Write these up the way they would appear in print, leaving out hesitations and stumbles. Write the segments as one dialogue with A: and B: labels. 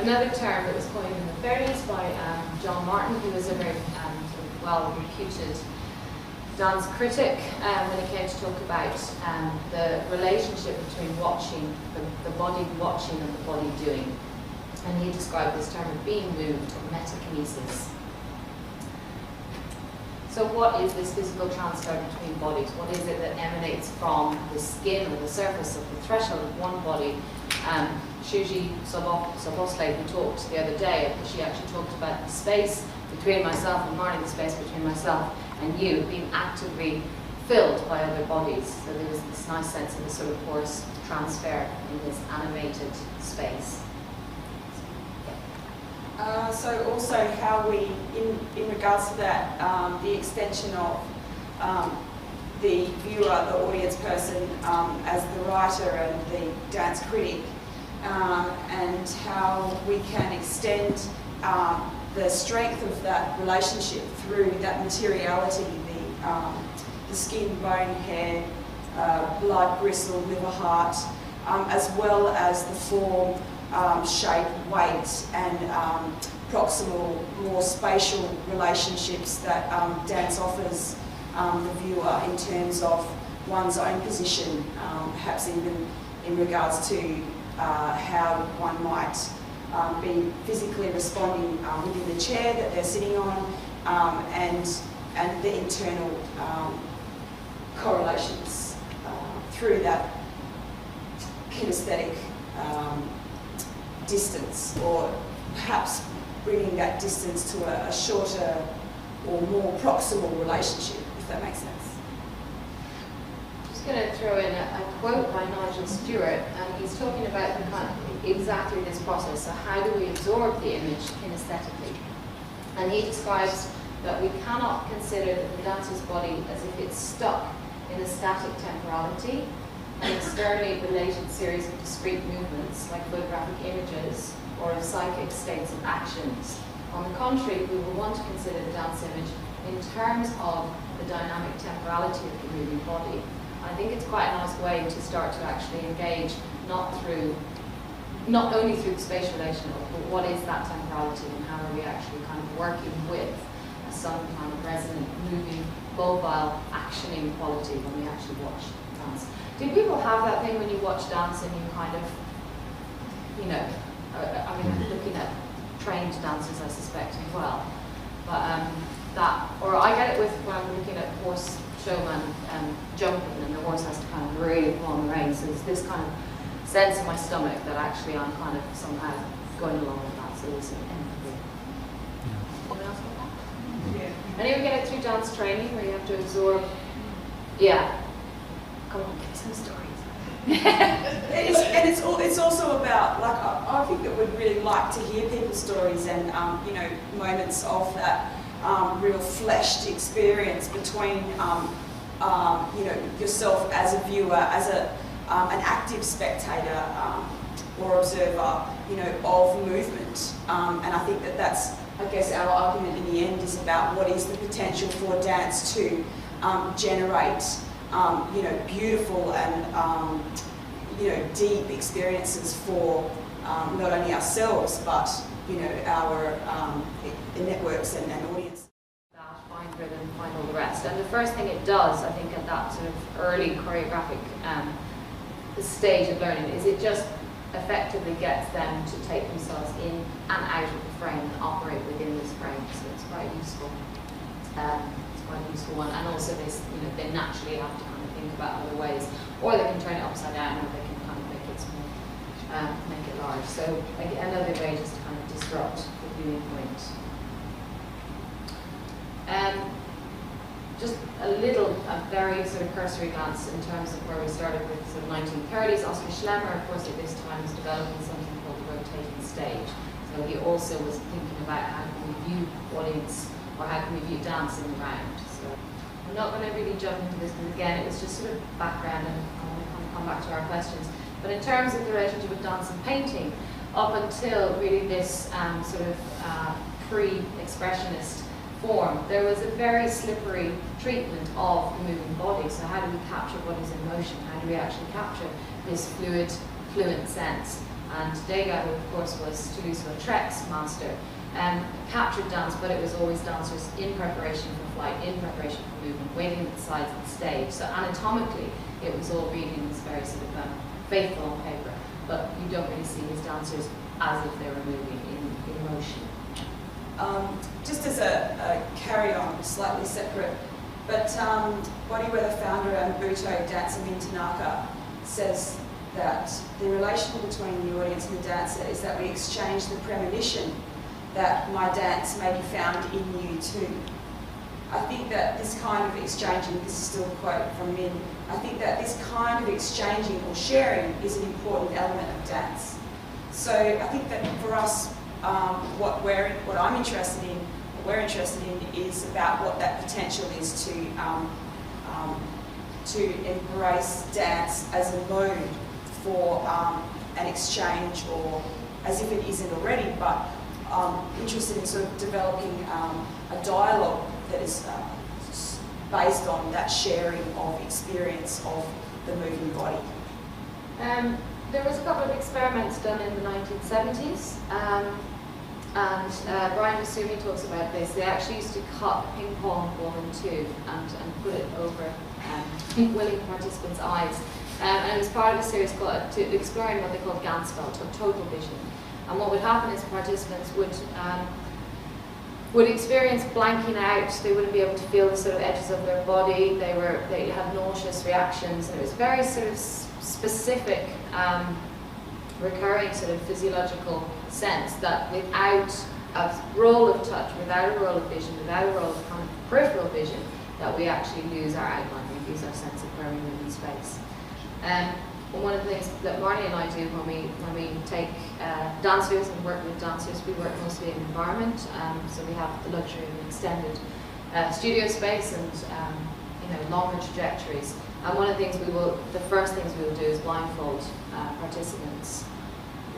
A: Another term that was coined in the 30s by John Martin, who was a very sort of well-reputed dance critic, when he came to talk about the relationship between watching, the body watching and the body doing. And he described this term of being moved, or metakinesis. So what is this physical transfer between bodies? What is it that emanates from the skin or the surface of the threshold of one body? Shuji Sobosle, who talked the other day, she actually talked about the space between myself and Marnie, the space between myself and you, being actively filled by other bodies. So there was this nice sense of a sort of porous transfer in this animated space.
B: So also how we, in regards to that, the extension of the viewer, the audience person, as the writer and the dance critic, and how we can extend the strength of that relationship through that materiality, the skin, bone, hair, blood, gristle, liver, heart, as well as the form, shape, weight, and proximal, more spatial relationships that dance offers the viewer in terms of one's own position, perhaps even in regards to how one might be physically responding within the chair that they're sitting on, and the internal correlations through that kinesthetic distance, or perhaps bringing that distance to a shorter or more proximal relationship, if that makes sense.
A: I'm just going to throw in a quote by Nigel Stewart, and he's talking about the kind of exactly this process. So how do we absorb the image kinesthetically? And he describes that we cannot consider the dancer's body as if it's stuck in a static temporality, an externally related series of discrete movements like photographic images or of psychic states and actions. On the contrary, we will want to consider the dance image in terms of the dynamic temporality of the moving body. I think it's quite a nice way to start to actually engage not only through the spatial relation, but what is that temporality and how are we actually kind of working with some kind of resonant, moving, mobile, actioning quality when we actually watch dance. Do people have that thing when you watch dance and you kind of, you know, I mean, looking at trained dancers, I suspect as well, but or I get it with when I'm looking at horse showman jumping and the horse has to kind of really pull on the reins. So there's this kind of sense in my stomach that actually I'm kind of somehow going along with that. So there's some empathy. Anyone else got that? Yeah. Anyone get it through dance training where you have to absorb? Yeah. Come on, give me some stories.
B: It's also about, like, I think that we'd really like to hear people's stories and you know, moments of that real fleshed experience between you know, yourself as a viewer, as an active spectator or observer, you know, of movement. And I think that that's, I guess, our argument in the end is about what is the potential for dance to generate, you know, beautiful and you know, deep experiences for not only ourselves but, you know, our networks and audience.
A: Find rhythm, find all the rest. And the first thing it does, I think, at that sort of early choreographic stage of learning is it just effectively gets them to take themselves in and out of the frame and operate within this frame. So it's quite useful. It's quite a useful one. And also this, you know, they naturally have to kind of think about other ways, or they can turn it upside down, or they can kind of make it small, make it large. So another way just to kind of disrupt the viewing point. Just a very sort of cursory glance in terms of where we started with sort of 1930s. Oscar Schlemmer, of course, at this time was developing something called the rotating stage. So he also was thinking about how can we view audience, or how can we view dancing around. So I'm not going to really jump into this because, again, it was just sort of background and I want to kind of come back to our questions. But in terms of the relationship with dance and painting, up until really this sort of pre-expressionist form, there was a very slippery treatment of the moving body. So how do we capture bodies in motion? How do we actually capture this fluent sense And Degas, who of course was Toulouse-Lautrec's master, captured dance, but it was always dancers in preparation for flight, in preparation for movement, waiting at the sides of the stage. So anatomically, it was all reading this very sort of faithful on paper, but you don't really see his dancers as if they were moving in motion.
B: Just as a carry-on, slightly separate, but Bodyweather founder Mabuto Dancer Tanaka says that the relation between the audience and the dancer is that we exchange the premonition that my dance may be found in you too. I think that this kind of exchanging, this is still a quote from Min, I think that this kind of exchanging or sharing is an important element of dance. So I think that for us, what I'm interested in, what we're interested in, is about what that potential is to embrace dance as a mode for an exchange, or as if it isn't already, but interested in sort of developing a dialogue that is based on that sharing of experience of the moving body.
A: There was a couple of experiments done in the 1970s, and Brian Masumi talks about this. They actually used to cut a ping pong ball in two and put it over willing participants' eyes. And it was part of a series called exploring what they called Ganzfeld, or total vision. And what would happen is participants would experience blanking out. They wouldn't be able to feel the sort of edges of their body. They had nauseous reactions, and it was very sort of specific, recurring sort of physiological sense that without a role of touch, without a role of vision, without a role of kind of peripheral vision, that we actually lose our outline, we lose our sense of where we move in space. And one of the things that Marnie and I do when we take dancers and work with dancers, we work mostly in environment. So we have the luxury of an extended studio space and longer trajectories. And one of the things the first things we will do is blindfold participants,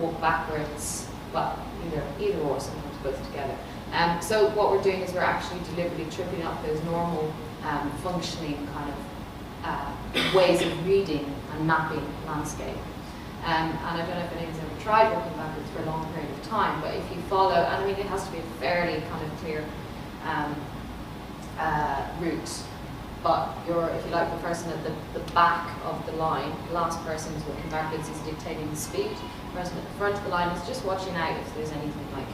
A: walk backwards, well, either or, sometimes both together. So what we're doing is we're actually deliberately tripping up those normal functioning kind of ways of reading and mapping landscape. And I don't know if anyone's ever tried walking backwards for a long period of time, but if you follow, and I mean it has to be a fairly kind of clear route, but if you like, the person at the back of the line, the last person who's walking backwards is dictating the speed. The person at the front of the line is just watching out if there's anything like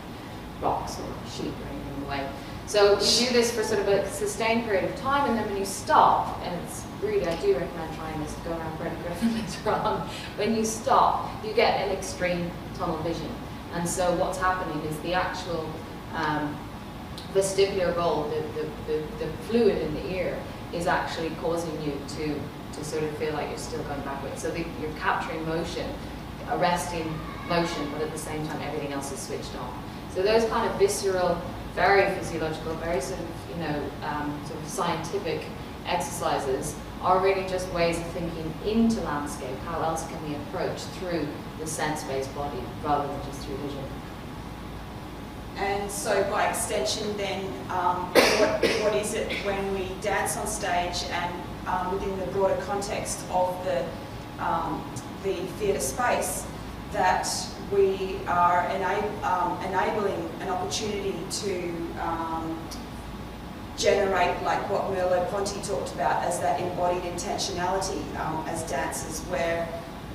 A: rocks or sheep or anything in the way. So you do this for sort of a sustained period of time, and then when you stop, and it's really, I do recommend trying this, go around Freddie Griffin later on, when you stop, you get an extreme tunnel vision. And so what's happening is the actual vestibular bulb, the fluid in the ear, is actually causing you to sort of feel like you're still going backwards. So you're capturing motion, arresting motion, but at the same time everything else is switched on. So those kind of visceral, very physiological, very sort of scientific exercises are really just ways of thinking into landscape. How else can we approach through the sense-based body rather than just through vision?
B: And so by extension then, what is it when we dance on stage and within the broader context of the theatre space, that we are enabling an opportunity to generate, like what Merleau-Ponty talked about as that embodied intentionality as dancers, where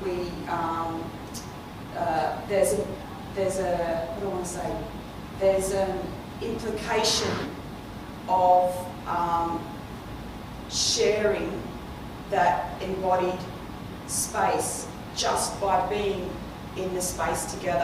B: we there's an implication of sharing that embodied space just by being in the space together.